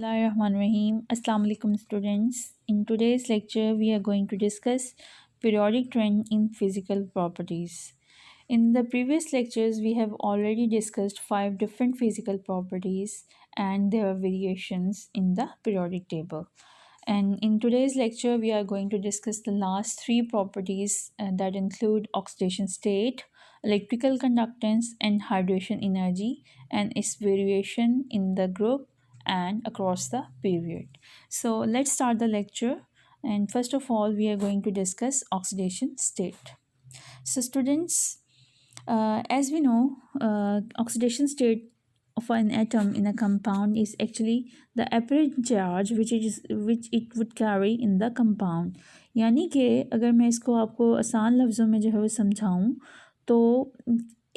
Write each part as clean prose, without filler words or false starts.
Bismillahirrahmanirrahim. Assalamu alaikum students. In today's lecture we are going to discuss periodic trend in physical properties. In the previous lectures we have already discussed 5 different physical properties and their variations in the periodic table. And in today's lecture we are going to discuss the last 3 properties that include oxidation state, electrical conductance and hydration energy and its variation in the group and across the period. So let's start the lecture, and first of all we are going to discuss oxidation state. So students, as we know, oxidation state of an atom in a compound is actually the apparent charge which it would carry in the compound. यानी कि अगर मैं इसको आपको आसान लफ्ज़ों में जो है वो समझाऊँ तो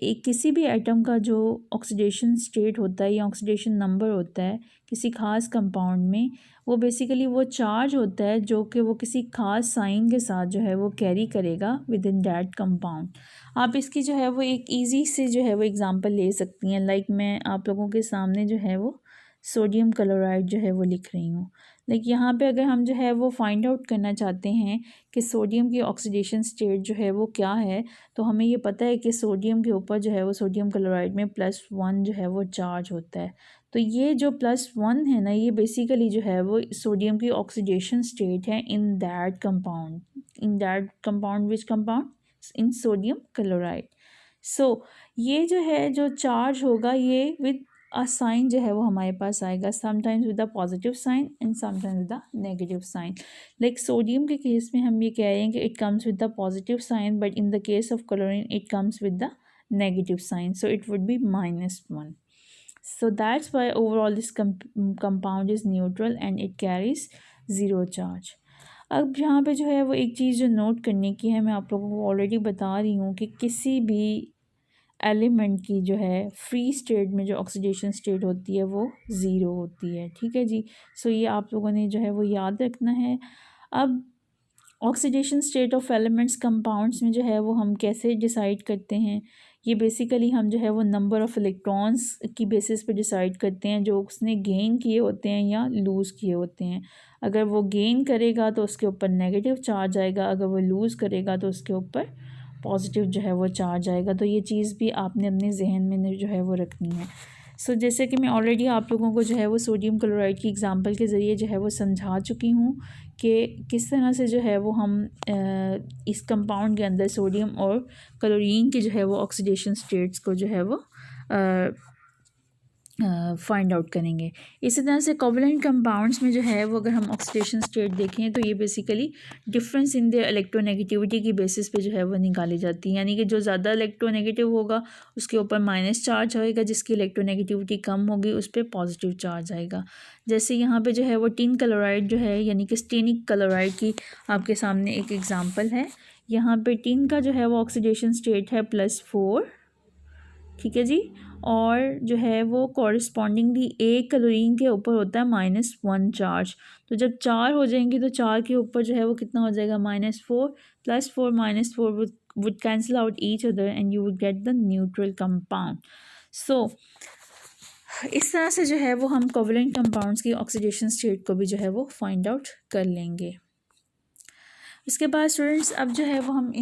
एक किसी भी एटम का जो ऑक्सीडेशन स्टेट होता है या ऑक्सीडेशन नंबर होता है किसी ख़ास कंपाउंड में, वो बेसिकली वो चार्ज होता है जो कि वो किसी ख़ास साइन के साथ जो है वो कैरी करेगा विद इन दैट कंपाउंड. आप इसकी जो है वो एक इजी से जो है वो एग्ज़ाम्पल ले सकती हैं. लाइक मैं आप लोगों के सामने जो है वो सोडियम क्लोराइड जो है वो लिख रही हूँ. लाइक यहाँ पे अगर हम जो है वो फाइंड आउट करना चाहते हैं कि सोडियम की ऑक्सीडेशन स्टेट जो है वो क्या है, तो हमें ये पता है कि सोडियम के ऊपर जो है वो सोडियम क्लोराइड में +1 जो है वो चार्ज होता है. तो ये जो +1 है ना, ये बेसिकली जो है वो सोडियम की ऑक्सीडेशन स्टेट है in that compound which compound in sodium chloride. So ये जो है जो चार्ज होगा ये विद अ साइन जो है वो हमारे पास आएगा, sometimes with the positive sign and sometimes with the negative sign. Like sodium के केस में हम ये कह रहे हैं कि it comes with the positive sign, but in the case of chlorine it comes with the negative sign, so it would be -1. So that's why overall this compound is neutral and it carries 0 charge. अब यहाँ पे जो है वो एक चीज़ जो note करने की है, मैं आप लोगों को ऑलरेडी बता रही हूँ कि किसी भी एलिमेंट की जो है फ्री स्टेट में जो ऑक्सीडेशन स्टेट होती है वो 0 होती है. ठीक है जी. सो ये आप लोगों ने जो है वो याद रखना है. अब oxidation state of elements compounds में जो है वो हम कैसे डिसाइड करते हैं, ये बेसिकली हम जो है वो नंबर ऑफ़ इलेक्ट्रॉन्स की बेसिस पे डिसाइड करते हैं जो उसने गेन किए होते हैं या लूज़ किए होते हैं. अगर वो गेन करेगा तो उसके ऊपर नेगेटिव चार्ज आएगा, अगर वो लूज़ करेगा तो उसके ऊपर पॉजिटिव जो है वो चार्ज आएगा. तो ये चीज़ भी आपने अपने जहन में जो है वो रखनी है. सो जैसे कि मैं ऑलरेडी आप लोगों को जो है वो सोडियम क्लोराइड की एग्ज़ाम्पल के ज़रिए जो है वो समझा चुकी हूँ कि किस तरह से जो है वो हम इस कंपाउंड के अंदर सोडियम और क्लोरीन के जो है वो ऑक्सीडेशन स्टेट्स को जो है वो फाइंड आउट करेंगे. इसी तरह से कोवलेंट कंपाउंड्स में जो है वो अगर हम ऑक्सीडेशन स्टेट देखें तो ये basically difference in the electronegativity की बेसिस पे जो है वो निकाली जाती है. यानी कि जो ज़्यादा इलेक्ट्रोनेगेटिव होगा उसके ऊपर माइनस चार्ज आएगा, जिसकी इलेक्ट्रोनेगेटिविटी कम होगी उस पर पॉजिटिव चार्ज आएगा. जैसे यहाँ पे जो है वो टिन क्लोराइड जो है यानी कि स्टेनिक क्लोराइड की आपके सामने एक एग्ज़ाम्पल है. यहाँ पे टिन का जो है वो ऑक्सीडेशन स्टेट है +4. ठीक है जी. और जो है वो कॉरस्पॉन्डिंगली एक क्लोरीन के ऊपर होता है -1 चार्ज. तो जब 4 हो जाएंगी तो 4 के ऊपर जो है वो कितना हो जाएगा -4 +4 -4 would cancel out each other and you would get the neutral compound. So इस तरह से जो है वो हम कोवलेंट कंपाउंड्स की ऑक्सीडेशन स्टेट को भी जो है वो फाइंड आउट कर लेंगे. इसके बाद स्टूडेंट्स अब जो है वो हम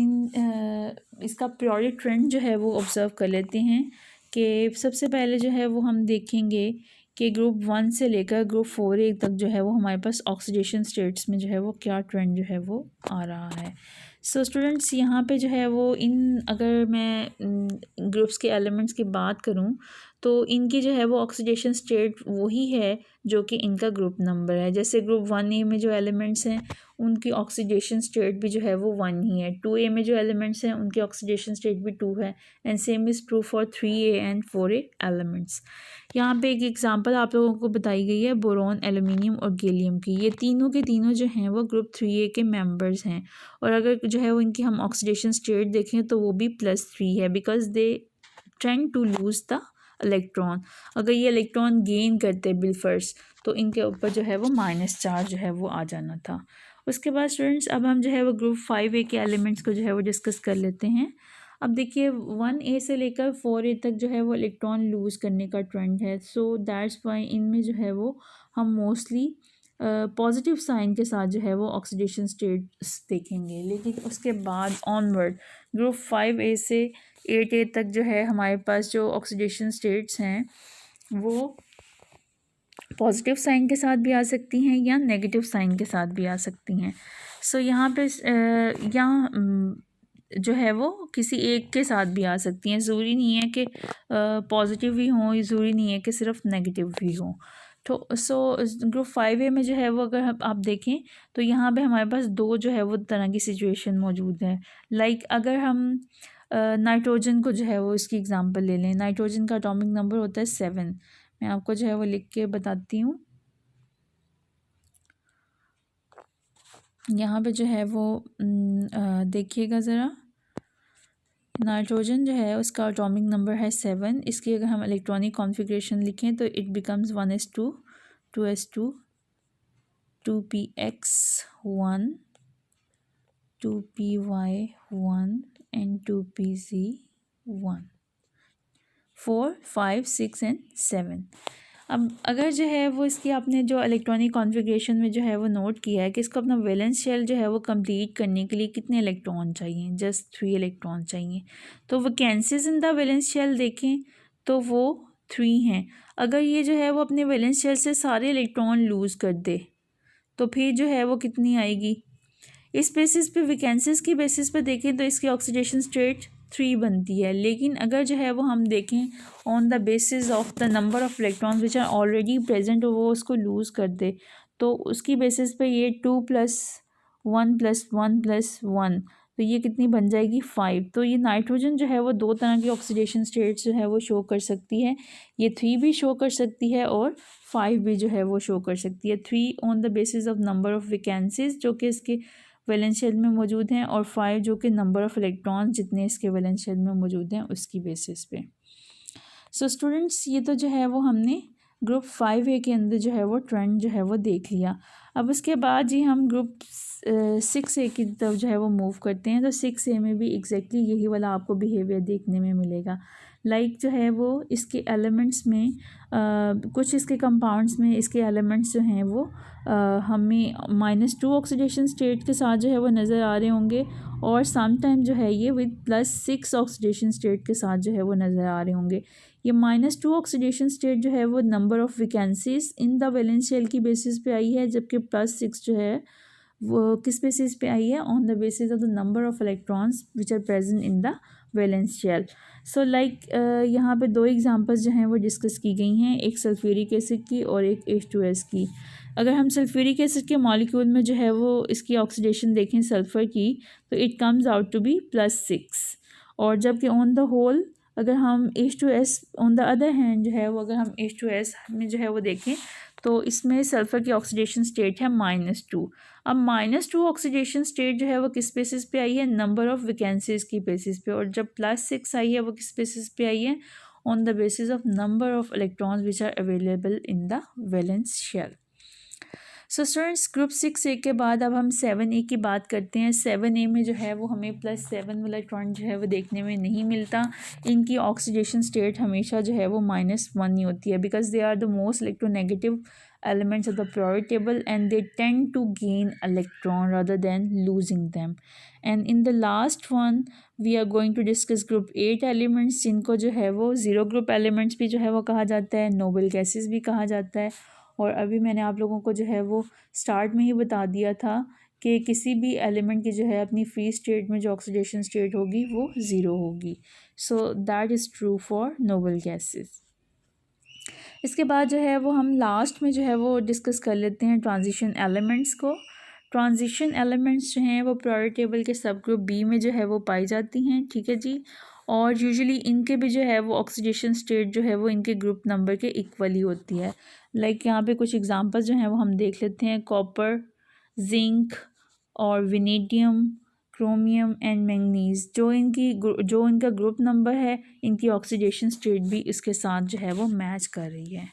इसका पीरियोडिक ट्रेंड जो है वो ऑब्ज़र्व कर लेते हैं कि सबसे पहले जो है वो हम देखेंगे कि ग्रुप 1 से लेकर ग्रुप 4A तक जो है वो हमारे पास ऑक्सीडेशन स्टेट्स में जो है वो क्या ट्रेंड जो है वो आ रहा है. सो स्टूडेंट्स यहाँ पे जो है वो अगर मैं ग्रुप्स के एलिमेंट्स की बात करूँ तो इनकी जो है वो ऑक्सीडेशन स्टेट वही है जो कि इनका ग्रुप नंबर है. जैसे ग्रुप 1A में जो एलिमेंट्स हैं उनकी ऑक्सीडेशन स्टेट भी जो है वो 1 ही है. 2A में जो एलिमेंट्स हैं उनकी ऑक्सीडेशन स्टेट भी 2 है. And same is true for 3A and 4A elements. यहाँ पे एक एग्जांपल आप लोगों को बताई गई है बोरॉन, एल्युमिनियम और गैलियम की. ये तीनों के तीनों जो हैं वो ग्रुप 3A के मेंबर्स हैं. और अगर जो है वो इनकी हम ऑक्सीडेशन स्टेट देखें तो वो भी +3 है, because they trend to lose the electron. अगर ये इलेक्ट्रॉन गेन करते बिलफर्स तो इनके ऊपर जो है वो माइनस चार्ज जो है वो आ जाना था. उसके बाद स्टूडेंट्स अब हम जो है वो ग्रुप 5A के एलिमेंट्स को जो है वो डिस्कस कर लेते हैं. अब देखिए 1A से लेकर 4A तक जो है वो इलेक्ट्रॉन लूज़ करने का ट्रेंड है, सो दैट्स वाई इनमें जो है वो हम मोस्टली पॉजिटिव साइन के साथ जो है वो ऑक्सीडेशन स्टेट्स देखेंगे। लेकिन उसके बाद ऑनवर्ड ग्रुप 5A से 8A तक जो है हमारे पास जो ऑक्सीडेशन स्टेट्स हैं वो पॉजिटिव साइन के साथ भी आ सकती हैं या नेगेटिव साइन के साथ भी आ सकती हैं। सो यहाँ पे यहाँ जो है वो किसी एक के साथ भी आ सकती हैं, ज़रूरी नहीं है कि पॉजिटिव ही हों, ज़रूरी नहीं है कि सिर्फ नेगेटिव ही हों। तो सो ग्रुप 5A में जो है वो अगर आप देखें तो यहाँ पे हमारे पास दो जो है वो तरह की सिचुएशन मौजूद है। लाइक अगर हम नाइट्रोजन को जो है वो इसकी एग्ज़ाम्पल ले लें, नाइट्रोजन का एटॉमिक नंबर होता है 7। मैं आपको जो है वो लिख के बताती हूँ। यहाँ पे जो है वो देखिएगा ज़रा, नाइट्रोजन जो है उसका एटॉमिक नंबर है 7। इसकी अगर हम इलेक्ट्रॉनिक कॉन्फ़िगरेशन लिखें तो it becomes 1s2 2s2 2px1 2py1 and 2pz1 4 5 6 and 7। अब अगर जो है वो इसकी आपने जो इलेक्ट्रॉनिक कॉन्फ़िगरेशन में जो है वो नोट किया है कि इसको अपना वैलेंस शेल जो है वो कंप्लीट करने के लिए कितने इलेक्ट्रॉन चाहिए, जस्ट 3 इलेक्ट्रॉन चाहिए। तो vacancies in the valence shell देखें तो वो 3 हैं। अगर ये जो है वो अपने वैलेंस शेल से सारे इलेक्ट्रॉन लूज़ कर दे तो फिर जो है वो कितनी आएगी। इस बेसिस पे वैकेंसीज की बेसिस पे देखें तो इसकी ऑक्सीडेशन स्टेट 3 बनती है। लेकिन अगर जो है वो हम देखें on the basis of the number of electrons which are already present और वो उसको लूज़ कर दे तो उसकी बेसिस पे ये 2 + 1 + 1 + 1 तो ये कितनी बन जाएगी 5। तो ये नाइट्रोजन जो है वो दो तरह की ऑक्सीडेशन स्टेट्स जो है वो शो कर सकती है। ये 3 भी शो कर सकती है और 5 भी जो है वो शो कर सकती है। 3 on the basis of number of vacancies जो कि इसके वैलेंस शेल में मौजूद हैं और 5 जो कि नंबर ऑफ़ इलेक्ट्रॉन जितने इसके वैलेंस शेल में मौजूद हैं उसकी बेसिस पे। सो स्टूडेंट्स ये तो जो है वो हमने ग्रुप 5A के अंदर जो है वो ट्रेंड जो है वो देख लिया। अब उसके बाद जी हम ग्रुप 6A की तरफ जो है वो मूव करते हैं। तो 6A में भी एग्जैक्टली यही वाला आपको बिहेवियर देखने में मिलेगा। लाइक जो है वो इसके एलिमेंट्स में कुछ इसके कंपाउंड्स में इसके एलिमेंट्स जो हैं वो हमें -2 ऑक्सीडेशन स्टेट के साथ जो है वो नज़र आ रहे होंगे और सम टाइम जो है ये विद +6 ऑक्सीडेशन स्टेट के साथ जो है वो नज़र आ रहे होंगे। ये -2 ऑक्सीडेशन स्टेट जो है वो number of vacancies in the valence shell की बेसिस पे आई है, जबकि +6 जो है वो किस बेसिस पे आई है, on the basis of the number of electrons which are present in the valence shell. So like यहाँ पे दो एग्जांपल्स जो हैं वो डिस्कस की गई हैं, एक सल्फ्यूरिक एसिड की और एक H2S की। अगर हम सल्फ्यूरिक एसिड के मॉलिक्यूल में जो है वो इसकी ऑक्सीडेशन देखें सल्फ़र की तो it comes out to be +6 और जबकि ऑन द होल अगर हम H2S on the other hand जो है वो अगर हम H2S में जो है वो देखें तो इसमें सल्फ़र की ऑक्सीडेशन स्टेट है -2। अब -2 ऑक्सीडेशन स्टेट जो है वो किस बेसिस पे आई है, नंबर ऑफ़ वैकेंसीज़ की बेसिस पे, और जब +6 आई है वो किस बेसिस पे आई है, on the basis of number of electrons which are available in the valence shell. So students group 6A के बाद अब हम 7A की बात करते हैं। 7A में जो है वो हमें +7 वाला ट्रेंड जो है वो देखने में नहीं मिलता। इनकी ऑक्सीडेशन स्टेट हमेशा जो है वो -1 ही होती है because they are the most electronegative elements of the periodic table and they tend to gain electron rather than losing them. And in the last one we are going to discuss group 8 elements जिनको जो है वो zero group elements भी जो है वो कहा जाता है, नोबल गैसेस भी कहा जाता है। और अभी मैंने आप लोगों को जो है वो स्टार्ट में ही बता दिया था कि किसी भी एलिमेंट की जो है अपनी फ्री स्टेट में जो ऑक्सीडेशन स्टेट होगी वो ज़ीरो होगी। So that is true for noble gases. इसके बाद जो है वो हम लास्ट में जो है वो डिस्कस कर लेते हैं ट्रांजिशन एलिमेंट्स को। ट्रांजिशन एलिमेंट्स जो हैं वो पीरियोडिक टेबल के सब ग्रुप बी में जो है वो पाई जाती हैं, ठीक है जी। और यूजुअली इनके भी जो है वो ऑक्सीडेशन स्टेट जो है वो इनके ग्रुप नंबर के इक्वली होती है। लाइक यहाँ पे कुछ एग्जांपल्स जो हैं वो हम देख लेते हैं, कॉपर, जिंक और विनेडियम, क्रोमियम एंड मैंगनीज़। जो इनका ग्रुप नंबर है इनकी ऑक्सीडेशन स्टेट भी इसके साथ जो है वो मैच कर रही है।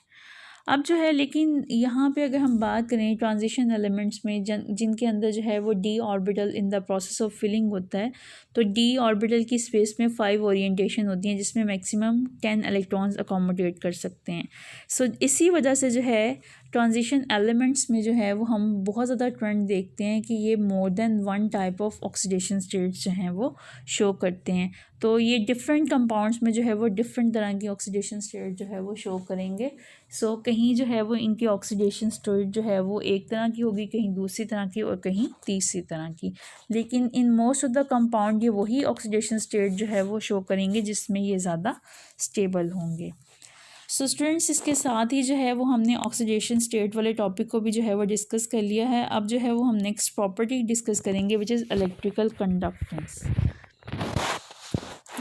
अब जो है लेकिन यहाँ पे अगर हम बात करें ट्रांजिशन एलिमेंट्स में जिनके अंदर जो है वो D orbital in the process of filling होता है, तो डी ऑर्बिटल की स्पेस में 5 ओरिएंटेशन होती हैं जिसमें मैक्सिमम 10 इलेक्ट्रॉन्स अकोमोडेट कर सकते हैं। सो इसी वजह से जो है ट्रांजिशन एलिमेंट्स में जो है वो हम बहुत ज़्यादा ट्रेंड देखते हैं कि ये more than one type of oxidation states जो हैं वो शो करते हैं। तो ये डिफरेंट कंपाउंड्स में जो है वो डिफरेंट तरह की ऑक्सीडेशन स्टेट जो है वो शो करेंगे। सो कहीं जो है वो इनकी ऑक्सीडेशन स्टेट जो है वो एक तरह की होगी, कहीं दूसरी तरह की और कहीं तीसरी तरह की, लेकिन in most of the compound ये वही ऑक्सीडेशन स्टेट जो है वो शो करेंगे जिसमें ये ज़्यादा स्टेबल होंगे। सो स्टूडेंट्स इसके साथ ही जो है वो हमने ऑक्सीडेशन स्टेट वाले टॉपिक को भी जो है वो डिस्कस कर लिया है। अब जो है वो हम नेक्स्ट प्रॉपर्टी डिस्कस करेंगे विच इज़ इलेक्ट्रिकल कंडक्टेंस।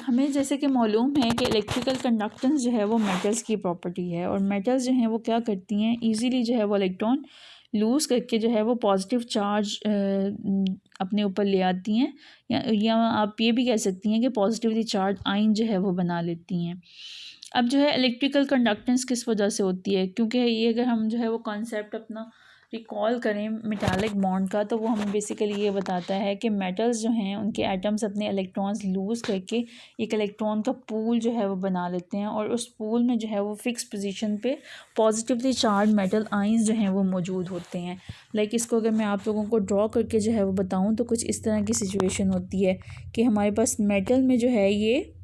हमें जैसे कि मालूम है कि इलेक्ट्रिकल कंडक्टेंस जो है वो मेटल्स की प्रॉपर्टी है, और मेटल्स जो हैं वो क्या करती हैं, इजीली जो है वो इलेक्ट्रॉन लूज़ करके जो है वो पॉजिटिव चार्ज अपने ऊपर ले आती हैं, या आप ये भी कह सकती हैं कि पॉजिटिवली चार्ज आयन जो है वो बना लेती हैं। अब जो है इलेक्ट्रिकल कंडक्टेंस किस वजह से होती है, क्योंकि ये अगर हम जो है वो कॉन्सेप्ट अपना रिकॉल करें मेटालिक बॉन्ड का, तो वो हमें बेसिकली ये बताता है कि मेटल्स जो हैं उनके एटम्स अपने इलेक्ट्रॉन्स लूज़ करके एक इलेक्ट्रॉन का पूल जो है वो बना लेते हैं, और उस पूल में जो है वो फिक्स पोजीशन पे पॉजिटिवली चार्ज मेटल आयंस जो हैं वो मौजूद होते हैं। लाइक इसको अगर मैं आप लोगों को ड्रॉ करके जो है वो बताऊँ तो कुछ इस तरह की सिचुएशन होती है कि हमारे पास मेटल में जो है ये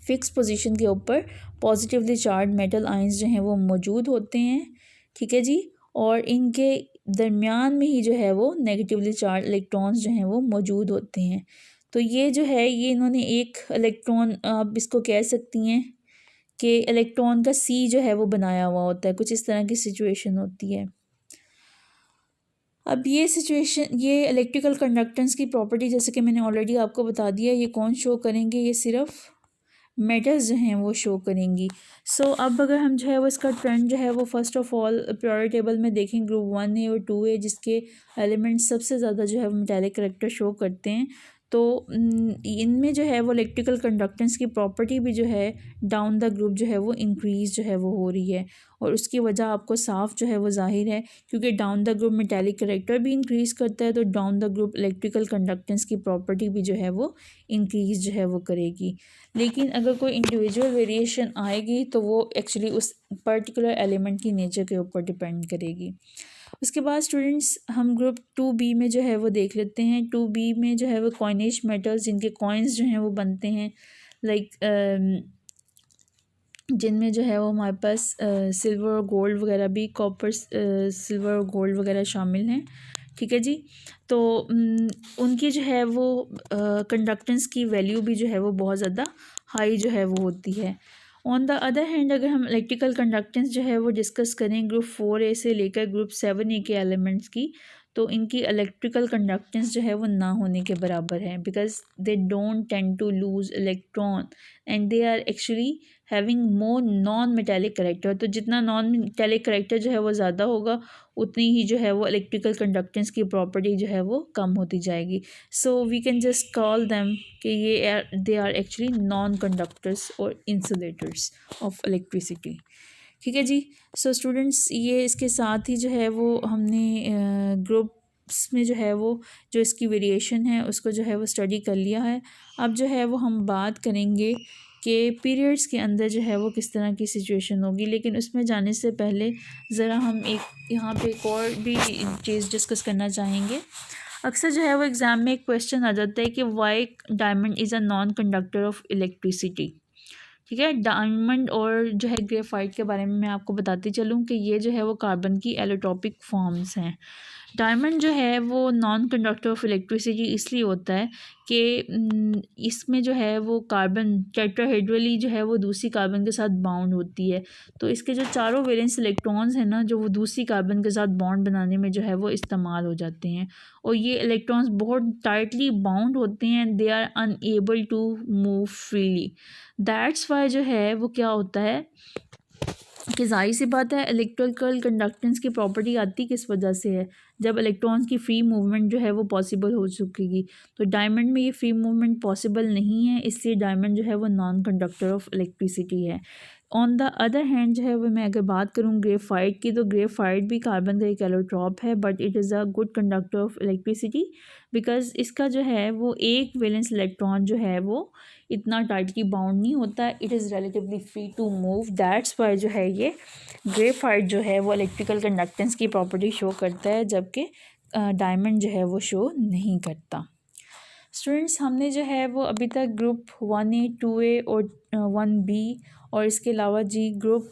फिक्स पोजीशन के ऊपर पॉजिटिवली चार्ज मेटल आयंस जो हैं वो मौजूद होते हैं, ठीक है जी, और इनके दरमियान में ही जो है वो नेगेटिवली चार्ज इलेक्ट्रॉन्स जो हैं वो मौजूद होते हैं। तो ये जो है ये इन्होंने एक इलेक्ट्रॉन, आप इसको कह सकती हैं कि इलेक्ट्रॉन का सी जो है वो बनाया हुआ होता है, कुछ इस तरह की सिचुएशन होती है। अब ये सिचुएशन, ये इलेक्ट्रिकल कंडक्टेंस की प्रॉपर्टी जैसे कि मैंने ऑलरेडी आपको बता दिया, ये कौन शो करेंगे, ये सिर्फ मेटल्स जो हैं वो शो करेंगी। सो अब अगर हम जो है वो इसका ट्रेंड जो है वो first of all periodic table में देखें, ग्रुप 1 है और 2 है जिसके एलिमेंट्स सबसे ज़्यादा जो है वो मेटालिक करैक्टर शो करते हैं, तो इनमें जो है वो इलेक्ट्रिकल कंडक्टेंस की प्रॉपर्टी भी जो है डाउन द ग्रुप जो है वो इंक्रीज़ जो है वो हो रही है, और उसकी वजह आपको साफ जो है वो जाहिर है, क्योंकि down the group metallic character भी इंक्रीज़ करता है, तो down the group electrical conductance की प्रॉपर्टी भी जो है वो इंक्रीज़ जो है वो करेगी। लेकिन अगर कोई इंडिविजुअल वेरिएशन आएगी तो वो एक्चुअली उस पर्टिकुलर एलिमेंट की नेचर के ऊपर डिपेंड करेगी। उसके बाद स्टूडेंट्स हम ग्रुप 2B में जो है वो देख लेते हैं। 2B में जो है वो कॉइनिश मेटल्स जिनके कॉइन्स जो हैं वो बनते हैं, लाइक जिनमें जो है वो हमारे पास सिल्वर और गोल्ड वगैरह भी, कॉपर सिल्वर और गोल्ड वगैरह शामिल हैं, ठीक है जी। तो उनकी जो है वो कंडक्टेंस की वैल्यू भी जो है वो बहुत ज़्यादा हाई जो है वो होती है। ऑन द अदर हैंड अगर हम इलेक्ट्रिकल कंडक्टेंस जो है वो डिस्कस करें ग्रुप 4A से लेकर ग्रुप 7A के एलिमेंट्स की, तो इनकी इलेक्ट्रिकल कंडक्टेंस जो है वो ना होने के बराबर है, because they don't tend to lose electron and they are actually having more non metallic character. तो जितना नॉन मेटालिक करेक्टर जो है वो ज़्यादा होगा, उतनी ही जो है वो इलेक्ट्रिकल कंडक्टेंस की प्रॉपर्टी जो है वो कम होती जाएगी। So we can just call them कि ये they are actually non conductors और इंसुलेटर्स ऑफ इलेक्ट्रिसिटी, ठीक है जी। सो स्टूडेंट्स ये इसके साथ ही जो है वो हमने ग्रुप्स में जो है वो जो इसकी वेरिएशन है उसको जो है वो स्टडी कर लिया है। अब जो है वो हम बात करेंगे कि पीरियड्स के अंदर जो है वो किस तरह की सिचुएशन होगी, लेकिन उसमें जाने से पहले ज़रा हम यहाँ पे एक और भी चीज़ डिस्कस करना चाहेंगे। अक्सर जो है वो एग्ज़ाम में एक क्वेश्चन आ जाता है कि why diamond is a non conductor of electricity, ठीक है। डायमंड और जो है ग्रेफाइट के बारे में मैं आपको बताती चलूँ कि ये जो है वो कार्बन की एलोटॉपिक फॉर्म्स हैं। डायमंड जो है वो नॉन कंडक्टर ऑफ इलेक्ट्रिसिटी इसलिए होता है कि इसमें जो है वो कार्बन टेट्राहेड्रली जो है वो दूसरी कार्बन के साथ बाउंड होती है, तो इसके जो चारों वैलेंस इलेक्ट्रॉन्स हैं ना, जो वो दूसरी कार्बन के साथ बॉन्ड बनाने में जो है वो इस्तेमाल हो जाते हैं, और ये इलेक्ट्रॉन्स बहुत टाइटली बाउंड होते हैं, they are unable to move freely. That's why जो है वो क्या होता है कि जाहिर सी बात है इलेक्ट्रिकल कंडक्टेंस की प्रॉपर्टी आती किस वजह से है, जब इलेक्ट्रॉन्स की फ्री मूवमेंट जो है वो पॉसिबल हो चुकेगी। तो डायमंड में ये फ्री मूवमेंट पॉसिबल नहीं है, इसलिए डायमंड जो है वो नॉन कंडक्टर ऑफ इलेक्ट्रिसिटी है। ऑन द अदर हैंड जो है वो मैं अगर बात करूँ ग्रेफाइट की, तो ग्रेफाइट भी कार्बन का एक एलोट्रॉप है, but it is a good conductor of electricity because इसका जो है वो एक वैलेंस इलेक्ट्रॉन जो है वो इतना टाइटली बाउंड नहीं होता, it is relatively free to move, that's why जो है ये ग्रेफाइट जो है वो इलेक्ट्रिकल कंडक्टेंस की प्रॉपर्टी शो करता है, जबकि डायमंड जो है वो शो नहीं करता। स्टूडेंट्स, हमने जो है वो अभी तक ग्रुप 1A 2A और 1B और इसके अलावा जी ग्रुप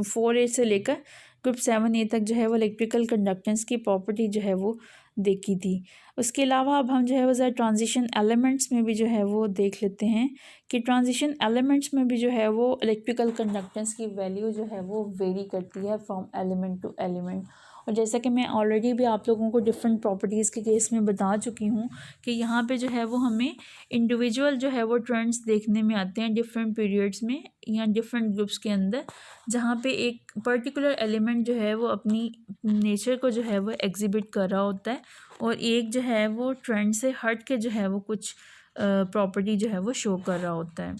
4A से लेकर ग्रुप 7A तक जो है वो इलेक्ट्रिकल कंडक्टेंस की प्रॉपर्टी जो है वो देखी थी। उसके अलावा अब हम जो है वो ज़रा ट्रांजिशन एलिमेंट्स में भी जो है वो देख लेते हैं कि ट्रांजिशन एलिमेंट्स में भी जो है वो इलेक्ट्रिकल कंडक्टेंस की वैल्यू जो है वो वेरी करती है फ्रॉम एलिमेंट टू एलिमेंट। और जैसा कि मैं ऑलरेडी भी आप लोगों को डिफरेंट प्रॉपर्टीज़ के केस में बता चुकी हूँ कि यहाँ पे जो है वो हमें इंडिविजुअल जो है वो ट्रेंड्स देखने में आते हैं डिफरेंट पीरियड्स में या डिफरेंट ग्रुप्स के अंदर, जहाँ पे एक पर्टिकुलर एलिमेंट जो है वो अपनी नेचर को जो है वो एग्जिबिट कर रहा होता है और एक जो है वो ट्रेंड से हट के जो है वो कुछ प्रॉपर्टी जो है वो शो कर रहा होता है।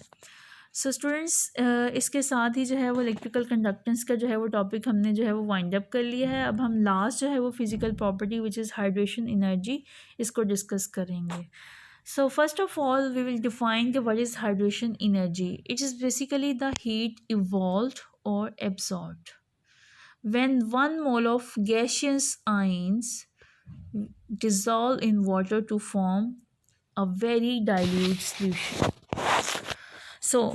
सो स्टूडेंट्स, इसके साथ ही जो है वो इलेक्ट्रिकल कंडक्टेंस का जो है वो टॉपिक हमने जो है वो वाइंड अप कर लिया है। अब हम लास्ट जो है वो physical property which is hydration energy, इसको डिस्कस करेंगे। So first of all, we will define the what is hydration energy. It is basically the heat evolved or absorbed when 1 mole of gaseous ions dissolve in water to form a very dilute solution.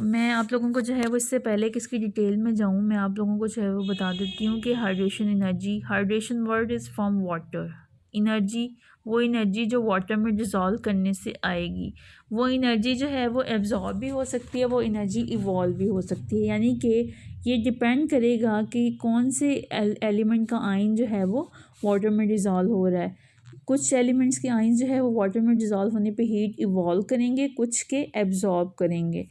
मैं आप लोगों को जो है वो इससे पहले कि इसकी डिटेल में जाऊँ, मैं आप लोगों को जो है वो बता देती हूँ कि hydration energy, hydration word is from water, energy वो एनर्जी जो वाटर में डिज़ोल्व करने से आएगी, वो एनर्जी जो है वो एब्जॉर्ब भी हो सकती है, वो एनर्जी इवॉल्व भी हो सकती है, यानी कि ये डिपेंड करेगा कि कौन से एलिमेंट का आयन जो है वो वाटर में डिज़ोल्व हो रहा है। कुछ एलिमेंट्स के आयन जो है वो वाटर में डिज़ोल्व होने पे हीट इवॉल्व करेंगे, कुछ के एब्जॉर्ब करेंगे।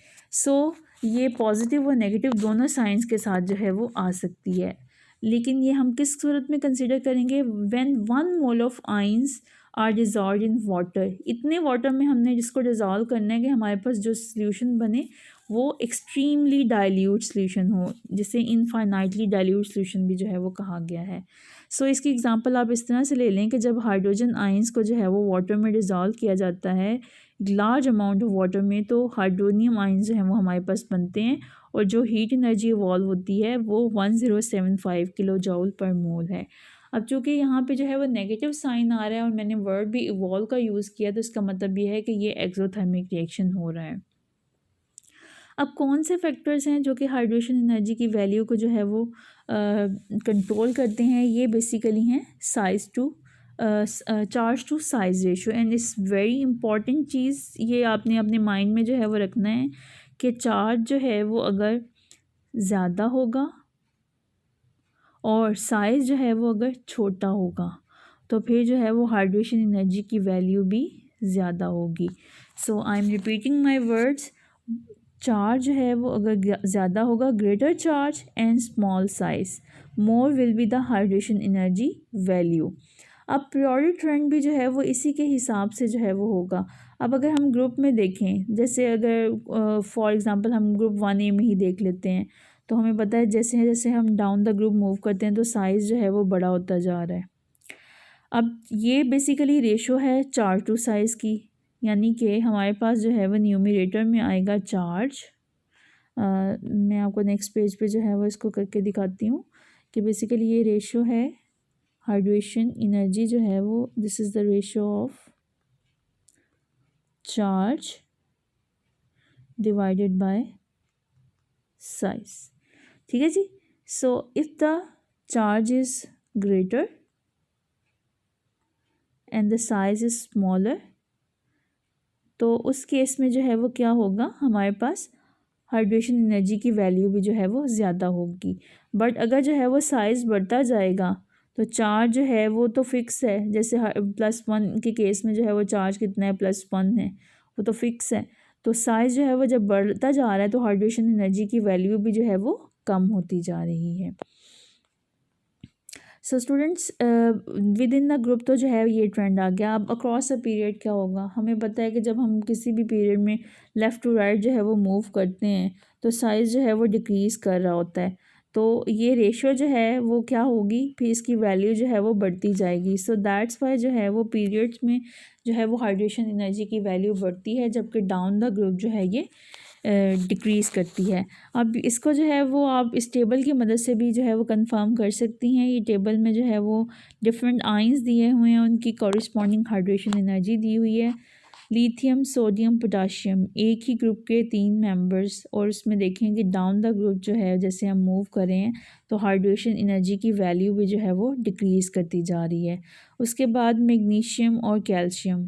ये पॉजिटिव और नेगेटिव दोनों साइंस के साथ जो है वो आ सकती है, लेकिन ये हम किस सूरत में कंसिडर करेंगे, when 1 mole of ions are dissolved in water, इतने वाटर में हमने जिसको डिज़ोल्व करना है कि हमारे पास जो सोल्यूशन बने वो एक्सट्रीमली डाइल्यूट सोल्यूशन हो, जिसे इनफाइनाइटली डाइल्यूट सोल्यूशन भी जो है वो कहा गया है। इसकी एग्जांपल आप इस तरह से ले लें कि जब हाइड्रोजन आयंस को जो है वो वाटर में डिज़ोल्व किया जाता है लार्ज अमाउंट ऑफ वाटर में, तो हाइड्रोनियम आयंस जो हैं वो हमारे पास बनते हैं और जो हीट एनर्जी इवॉल्व होती है वो 1075 किलो जूल पर मोल है। अब चूँकि यहाँ पे जो है वो नेगेटिव साइन आ रहा है और मैंने वर्ड भी इवॉल्व का यूज़ किया, तो इसका मतलब ये है कि ये एक्सोथर्मिक रिएक्शन हो रहा है। अब कौन से फैक्टर्स हैं जो कि हाइड्रेशन एनर्जी की वैल्यू को जो है वो कंट्रोल करते हैं, ये बेसिकली हैं size to charge to size ratio, and it's very important चीज़, ये आपने अपने माइंड में जो है वो रखना है कि चार्ज जो है वो अगर ज़्यादा होगा और साइज़ जो है वो अगर छोटा होगा तो फिर जो है वो हाइड्रेशन एनर्जी की वैल्यू भी ज़्यादा होगी। I am repeating my words, charge जो है वो अगर ज़्यादा होगा, greater charge and small size, more will be the hydration energy value. अब पीरियोडिक ट्रेंड भी जो है वो इसी के हिसाब से जो है वो होगा। अब अगर हम ग्रुप में देखें, जैसे अगर फॉर एग्ज़ाम्पल हम ग्रुप 1A में ही देख लेते हैं, तो हमें पता है जैसे जैसे हम डाउन द ग्रुप मूव करते हैं तो साइज़ जो है वो बड़ा होता जा रहा है। अब ये बेसिकली रेशो है चार्ज टू साइज़ की, यानी कि हमारे पास जो है वो न्यूमरेटर में आएगा चार्ज। मैं आपको नेक्स्ट पेज पे जो है वो इसको करके दिखाती हूँ कि बेसिकली ये रेशो है हाइड्रेशन एनर्जी जो है वो, this is the ratio of charge divided by size. ठीक है जी। If the charge is greater and the size is smaller, तो उस केस में जो है वो क्या होगा, हमारे पास हाइड्रेशन एनर्जी की वैल्यू भी जो है वो ज़्यादा होगी। बट अगर जो है वो साइज़ बढ़ता जाएगा तो चार्ज जो है वो तो फिक्स है, जैसे +1 के केस में जो है वो चार्ज कितना है, +1 है, वो तो फिक्स है। तो साइज़ जो है वो जब बढ़ता जा रहा है तो हाइड्रेशन एनर्जी की वैल्यू भी जो है वो कम होती जा रही है। So students with in the group तो जो है ये ट्रेंड आ गया। अब अक्रॉस अ पीरियड क्या होगा, हमें पता है कि जब हम किसी भी पीरियड में लेफ़्ट टू राइट जो है वो मूव करते हैं तो साइज़ जो है वो डिक्रीज़ कर रहा होता है। तो ये रेशियो जो है वो क्या होगी, फिर इसकी वैल्यू जो है वो बढ़ती जाएगी। सो दैट्स वाई जो है वो पीरियड्स में जो है वो हाइड्रेशन एनर्जी की वैल्यू बढ़ती है, जबकि डाउन द ग्रुप जो है ये डिक्रीज़ करती है। अब इसको जो है वो आप इस टेबल की मदद से भी जो है वो कंफर्म कर सकती हैं। ये टेबल में जो है वो डिफरेंट आयंस दिए हुए हैं, उनकी कॉरस्पॉन्डिंग हाइड्रेशन एनर्जी दी हुई है। लिथियम, सोडियम, पोटाशियम एक ही ग्रुप के 3 मेंबर्स, और उसमें देखें कि डाउन द ग्रुप जो है जैसे हम मूव कर रहे हैं तो हाइड्रेशन एनर्जी की वैल्यू भी जो है वो डिक्रीज़ करती जा रही है। उसके बाद मैग्नीशियम और कैल्शियम,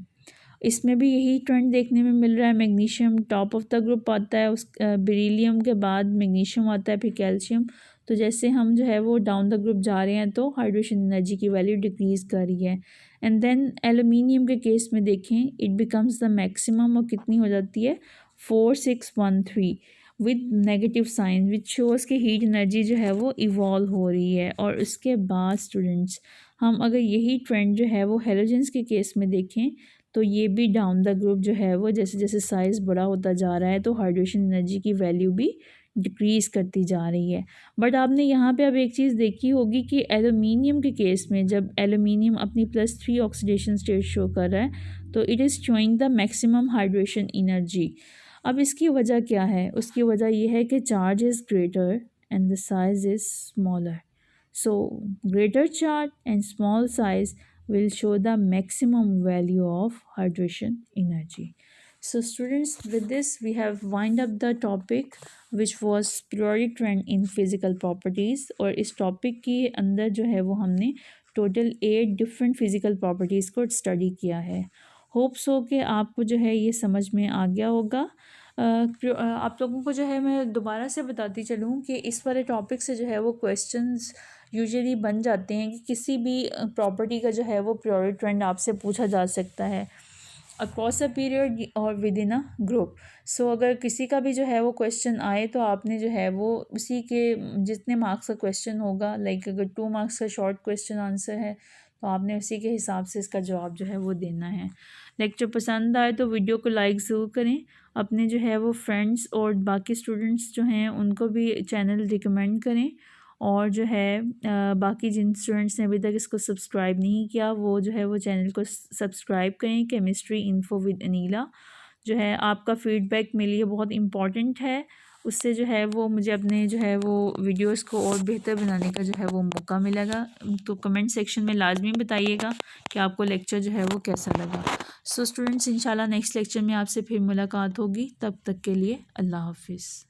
इसमें भी यही ट्रेंड देखने में मिल रहा है। Magnesium top of the group आता है, उस बेरिलियम के बाद मैग्नीशियम आता है, फिर कैल्शियम। तो जैसे हम जो है वो डाउन द ग्रुप जा रहे हैं तो हाइड्रेशन एनर्जी की वैल्यू डिक्रीज़ कर रही है। एंड देन एलुमिनियम के केस में देखें, इट बिकम्स द मैक्सिमम, और कितनी हो जाती है 4613 with negative sign, which shows कि हीट एनर्जी जो है वो इवॉल्व हो रही है। और उसके बाद स्टूडेंट्स हम अगर यही ट्रेंड जो है वो हेलोजेंस के केस में देखें तो ये भी डाउन द ग्रुप जो है वो जैसे जैसे साइज़ बड़ा होता जा रहा है तो हाइड्रेशन एनर्जी की वैल्यू भी डिक्रीज़ करती जा रही है। बट आपने यहाँ पे अब एक चीज़ देखी होगी कि एलुमिनियम के केस में जब एलुमिनियम अपनी +3 ऑक्सीडेशन स्टेट शो कर रहा है तो it is showing the maximum hydration energy. अब इसकी वजह क्या है, उसकी वजह यह है कि charge is greater and the size is smaller. So greater charge and small size will show the maximum value of hydration energy. So students, with this we have wind up the topic which was periodic trend in physical properties, और इस topic के अंदर जो है वो हमने total 8 different physical properties को study किया है। होप सो कि आपको जो है ये समझ में आ गया होगा। आप लोगों को जो है मैं दोबारा से बताती चलूँ कि इस वाले टॉपिक से जो है वो क्वेश्चंस यूजुअली बन जाते हैं कि किसी भी प्रॉपर्टी का जो है वो पीरियोडिक ट्रेंड आपसे पूछा जा सकता है अक्रॉस अ पीरियड और विद इन अ ग्रुप। सो अगर किसी का भी जो है वो क्वेश्चन आए तो आपने जो है वो उसी के जितने मार्क्स का क्वेश्चन होगा, लाइक अगर 2 मार्क्स का शॉर्ट क्वेश्चन आंसर है तो आपने उसी के हिसाब से इसका जवाब जो है वो देना है। लेक्चर पसंद आए तो वीडियो को लाइक ज़रूर करें, अपने जो है वो फ्रेंड्स और बाकी स्टूडेंट्स जो हैं उनको भी चैनल रिकमेंड करें, और जो है बाकी जिन स्टूडेंट्स ने अभी तक इसको सब्सक्राइब नहीं किया वो जो है वो चैनल को सब्सक्राइब करें। केमिस्ट्री इन्फो विद अनीला जो है आपका फ़ीडबैक मेरे लिए बहुत इम्पॉर्टेंट है, उससे जो है वो मुझे अपने जो है वो वीडियोस को और बेहतर बनाने का जो है वो मौका मिलेगा। तो कमेंट सेक्शन में लाजमी बताइएगा कि आपको लेक्चर जो है वो कैसा लगा। सो स्टूडेंट्स, इंशाल्लाह नेक्स्ट लेक्चर में आपसे फिर मुलाकात होगी, तब तक के लिए अल्लाह हाफिज़।